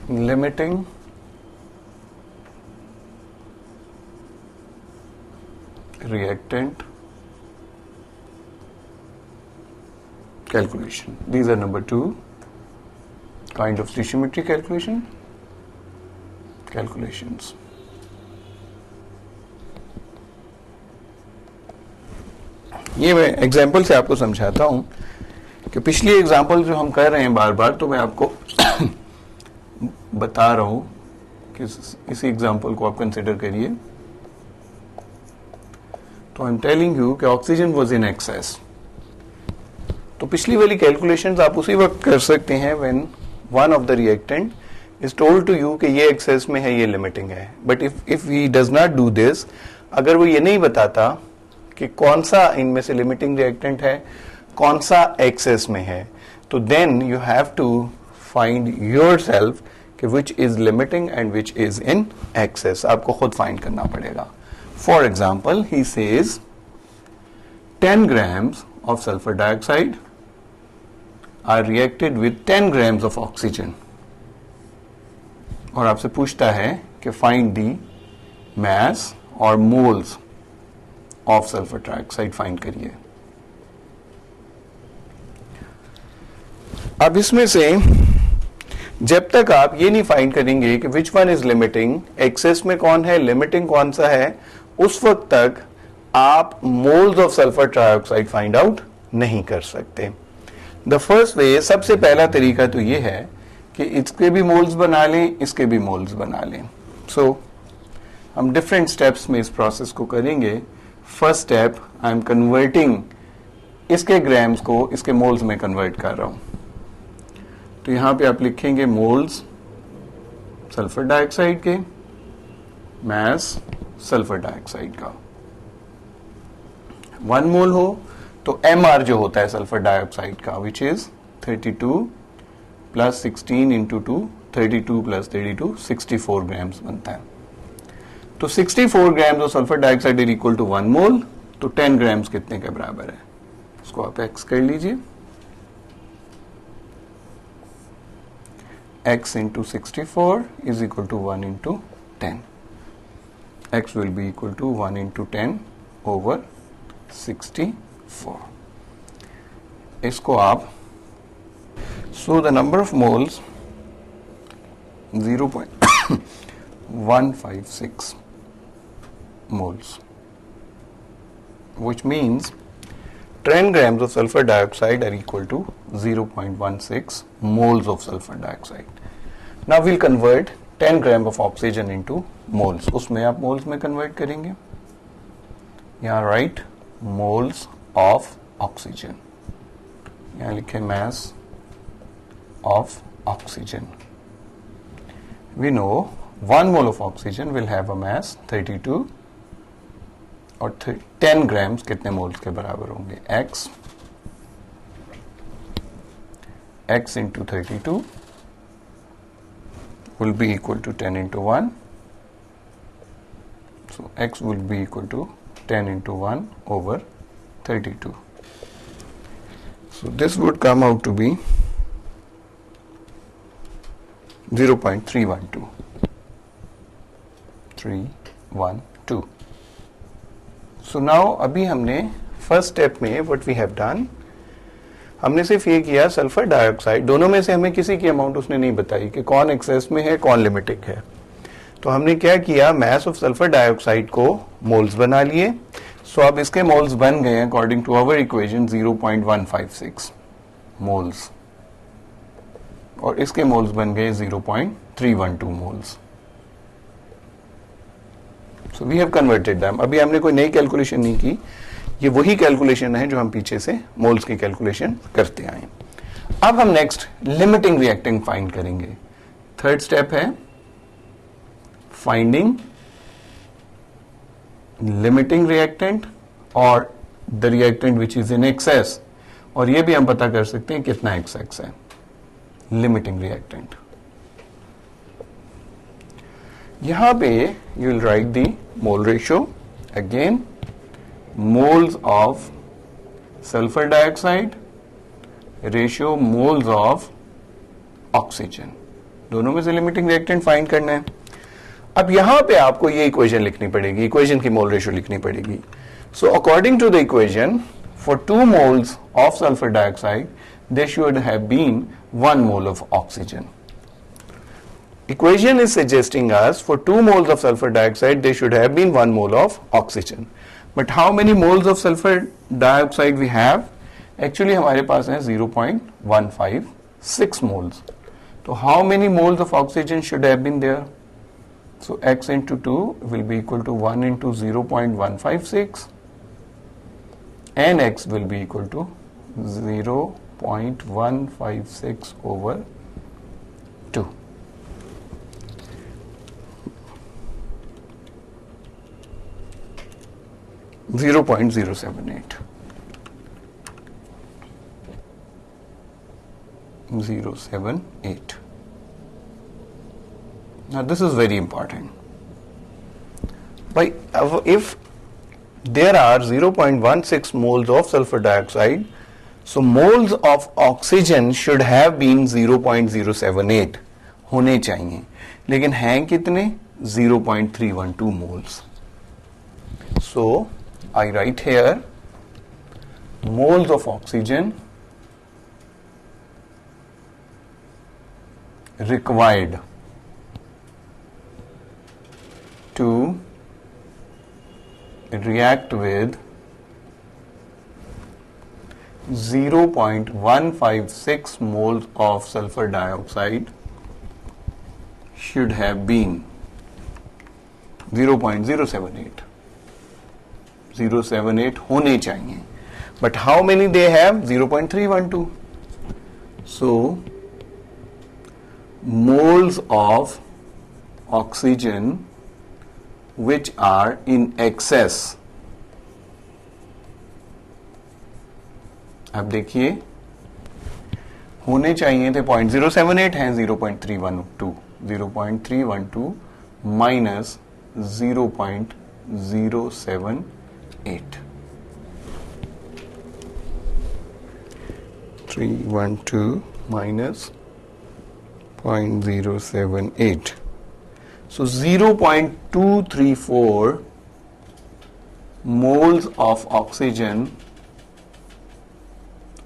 limiting reactant calculation. These are number 2 kind of stoichiometry calculations. ये मैं example से आपको समझाता हूं कि पिछली एग्जाम्पल जो हम कर रहे हैं बार बार, तो मैं आपको बता रहा हूं कि इसी एग्जाम्पल को आप कंसिडर करिए. तो आई एम टेलिंग यू कि ऑक्सीजन वाज इन एक्सेस. तो पिछली वाली कैलकुलेशंस आप उसी वक्त कर सकते हैं when one of the reactant is told to you कि ये एक्सेस में है, ये लिमिटिंग है. But if he does not do this, अगर वो ये नहीं बताता कि कौन सा इनमें से लिमिटिंग रिएक्टेंट है, कौन सा एक्सेस में है, तो then you have to find yourself कि which is limiting and which is in excess. आपको खुद फाइंड करना पड़ेगा. For example, he says 10 grams of sulfur dioxide are reacted with 10 grams of oxygen. और आपसे पूछता है कि find the mass और moles of sulfur dioxide find करिए. अब इसमें से जब तक आप ये नहीं फाइंड करेंगे कि which one is limiting, excess में कौन है, लिमिटिंग कौन सा है, उस वक्त तक आप moles of sulphur trioxide find out नहीं कर सकते. द फर्स्ट वे, सबसे पहला तरीका तो ये है कि इसके भी मोल्स बना लें, इसके भी मोल्स बना लें. सो हम डिफरेंट स्टेप्स में इस प्रोसेस को करेंगे. First step, I am converting इसके ग्राम्स को इसके मोल्स में कन्वर्ट कर रहा हूं. तो यहां पे आप लिखेंगे मोल्स सल्फर डाइऑक्साइड के, मास सल्फर डाइऑक्साइड का. 1 मोल हो तो MR जो होता है सल्फर डाइऑक्साइड का, विच इज 32 प्लस 16 इंटू 2, 32 प्लस 32, 64 ग्राम्स बनता है. तो 64 grams of sulphur dioxide is equal to 1 mole. तो 10 ग्राम्स कितने के बराबर है, इसको आप एक्स कर लीजिए. x into 64 is equal to 1 into 10. x will be equal to 1 into 10 over 64. इसको आप, so the number of moles 0.156 moles, which means 10 grams of sulfur dioxide are equal to 0.16 moles of sulfur dioxide. Now we'll convert 10 grams of oxygen into moles. उसमें आप moles में convert करेंगे. यहाँ write moles of oxygen. यहाँ लिखे mass of oxygen. We know 1 mole of oxygen will have a mass 32 और 10 grams कितने moles के बराबर होंगे, x into 32 will be equal to 10 into 1. So x will be equal to 10 into 1 over 32. So this would come out to be 0.312. 312. So now अभी हमने first step में what we have done, हमने सिर्फ ये किया सल्फर डाइऑक्साइड, दोनों में से हमें किसी की अमाउंट उसने नहीं बताई कि कौन एक्सेस में है कौन लिमिटिंग है. तो हमने क्या किया, मास ऑफ सल्फर डाइऑक्साइड को मोल्स बना लिए. सो अब इसके मोल्स बन गए according to our equation 0.156 moles, और इसके मोल्स बन गए 0.312 moles. So we have converted them. अभी हमने कोई नई कैलकुलेशन नहीं की, ये वही कैलकुलेशन है जो हम पीछे से मोल्स की कैलकुलेशन करते आए. अब हम नेक्स्ट लिमिटिंग रिएक्टेंट फाइंड करेंगे. थर्ड स्टेप है फाइंडिंग लिमिटिंग रिएक्टेंट और the reactant which is in access, और ये भी हम पता कर सकते हैं कितना एक्सेस है लिमिटिंग रिएक्टेंट. यहां पे you will write the mole ratio again, moles of sulfur dioxide ratio moles of oxygen. दोनों में से लिमिटिंग रिएक्टेंट फाइंड करना है। अब यहां पे आपको ये इक्वेशन लिखनी पड़ेगी, इक्वेशन की मोल रेशियो लिखनी पड़ेगी। So according to the equation, for 2 moles of sulphur dioxide they should have been 1 mole of oxygen. Equation is suggesting us for 2 moles of sulfur dioxide there should have been 1 mole of oxygen. But how many moles of sulfur dioxide we have? Actually हमारे पास है 0.156 moles. So how many moles of oxygen should have been there? So x into 2 will be equal to 1 into 0.156 and x will be equal to 0.156 over 2. 0.078. 078. Now this is very important. If there are 0.16 moles of sulfur dioxide, so moles of oxygen should have been 0.078 होने चाहिए, लेकिन हैं कितने? 0.312 moles. So I write here moles of oxygen required to react with 0.156 moles of sulfur dioxide should have been 0.078. 078 होने चाहिए. But how many they have? 0.312. So moles of oxygen which are in excess. अब देखिए होने चाहिए थे 0.078 हैं 0.312. 0.312 minus 0.078. 312 minus 0.078. So 0.234 moles of oxygen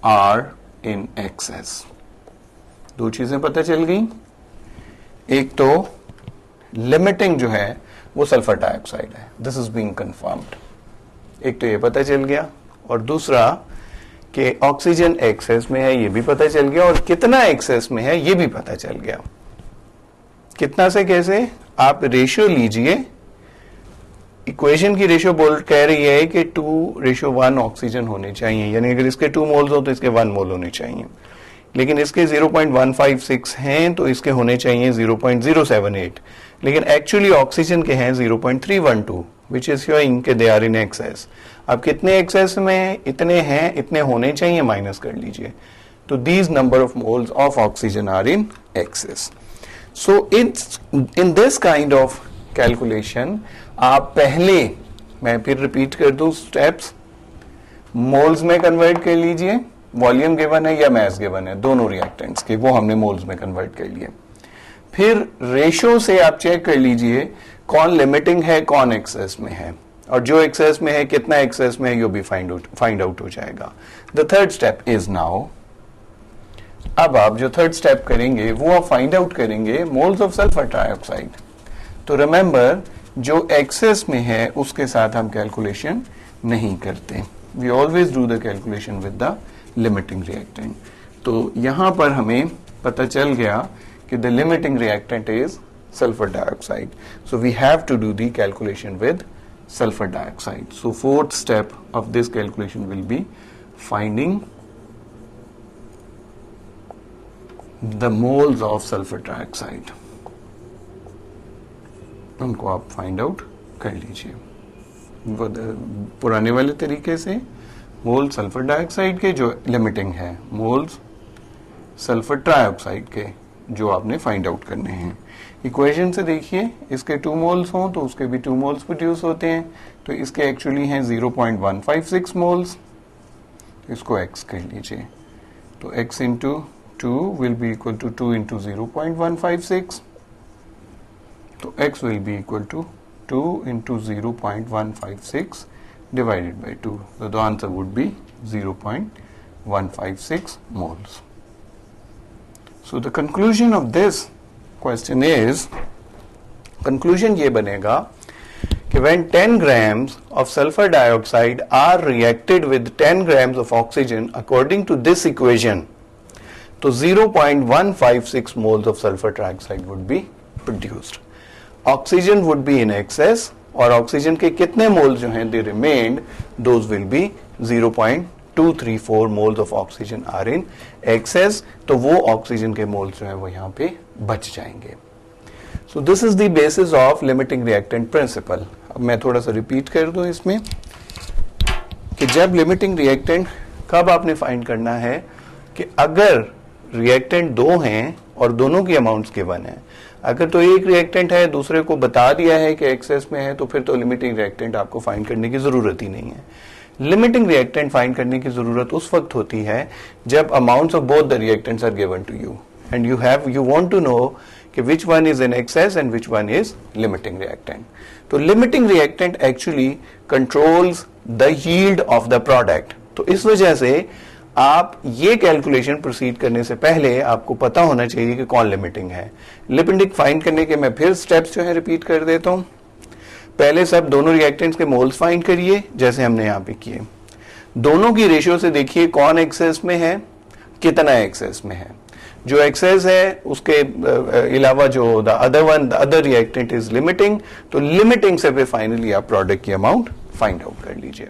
are in excess. दो चीजें पता चल गई. एक तो लिमिटिंग जो है वो सल्फर डाइऑक्साइड है, दिस इज बीइंग कंफर्म्ड. एक तो ये पता चल गया, और दूसरा कि ऑक्सीजन एक्सेस में है ये भी पता चल गया, और कितना एक्सेस में है ये भी पता चल गया. कितना से कैसे? आप रेशियो लीजिए. इक्वेशन की रेशियो कह रही है कि 2:1 ऑक्सीजन होने चाहिए, यानी अगर इसके 2 मोल्स हो तो इसके 1 मोल होने चाहिए. लेकिन इसके 0.156 हैं तो इसके होने चाहिए 0.078. लेकिन एक्चुअली ऑक्सीजन के हैं 0.312, विच इज शोइंग कि दे आर इन एक्सेस. अब कितने एक्सेस में? इतने हैं, इतने होने चाहिए, माइनस कर लीजिए. तो these number of moles of oxygen are in excess. So in this kind of calculation आप पहले, मैं फिर रिपीट कर दूं स्टेप्स, मोल्स में कन्वर्ट कर लीजिए. वॉल्यूम गिवन है या मास गिवन है, दोनों रिएक्टेंट्स के, वो हमने मोल्स में कन्वर्ट कर लिए. फिर रेशियो से आप चेक कर लीजिए कौन लिमिटिंग है, कौन एक्सेस में है, और जो एक्सेस में है कितना एक्सेस में है ये भी फाइंड आउट हो जाएगा. The third step is now. अब आप जो थर्ड स्टेप करेंगे वो आप फाइंड आउट करेंगे मोल्स ऑफ सल्फर डाइऑक्साइड. तो रिमेंबर, जो एक्सेस में है उसके साथ हम कैलकुलेशन नहीं करते. We always do the calculation with the limiting reactant. तो यहां पर हमें पता चल गया कि the limiting reactant is sulfur dioxide. So we have to do the calculation with sulfur dioxide. So fourth step of this calculation will be finding the moles of sulfur dioxide. उनको आप फाइंड आउट कर लीजिए. पुराने वाले तरीके से मोल sulphur dioxide के जो लिमिटिंग है, मोल्स सल्फर ट्राइऑक्साइड के जो आपने फाइंड आउट करने हैं. इक्वेशन से देखिए, इसके 2 मोल्स हों तो उसके भी 2 मोल्स प्रोड्यूस होते हैं. तो इसके एक्चुअली हैं 0.156 मोल्स. इसको x कर लीजिए. तो x into 2 will be equal to 2 into 0.156. So x will be equal to 2 into 0.156 divided by 2. So the answer would be 0.156 moles. So the conclusion of this question is, conclusion ये बनेगा कि when 10 grams of sulfur dioxide are reacted with 10 grams of oxygen according to this equation, तो 0.156 moles of sulfur trioxide would be produced. Oxygen would be in excess और oxygen के कितने moles जो हैं they remained, those will be 0.234 moles of oxygen are in excess. तो वो oxygen के moles जो हैं वो यहाँ पे बच जाएंगे. So this is the basis of limiting reactant principle. अब मैं थोड़ा सा रिपीट कर दूं इसमें कि जब लिमिटिंग रिएक्टेंट कब आपने फाइंड करना है कि अगर रिएक्टेंट दो हैं और दोनों की अमाउंट्स गिवन है. अगर तो एक रिएक्टेंट है दूसरे को बता दिया है कि एक्सेस में है तो फिर तो लिमिटिंग रिएक्टेंट आपको फाइंड करने की जरूरत ही नहीं है. लिमिटिंग रिएक्टेंट फाइंड करने की जरूरत उस वक्त होती है जब amounts of both the reactants are given to you and you want to know कि which one is in excess and which one is limiting reactant. तो limiting reactant actually controls the yield of the product. तो इस वजह से आप ये calculation proceed करने से पहले आपको पता होना चाहिए कि कौन लिमिटिंग है. लिमिटिंग फाइंड करने के मैं फिर स्टेप्स जो है रिपीट कर देता हूं. पहले सब दोनों रिएक्टेंट्स के मोल्स फाइंड करिए जैसे हमने यहाँ पे किए. दोनों की रेशियो से देखिए कौन एक्सेस में है, कितना एक्सेस में है. जो एक्सेस है उसके अलावा जो the other reactant is limiting, तो लिमिटिंग से फिर फाइनली आप प्रोडक्ट की अमाउंट फाइंड आउट कर लीजिए.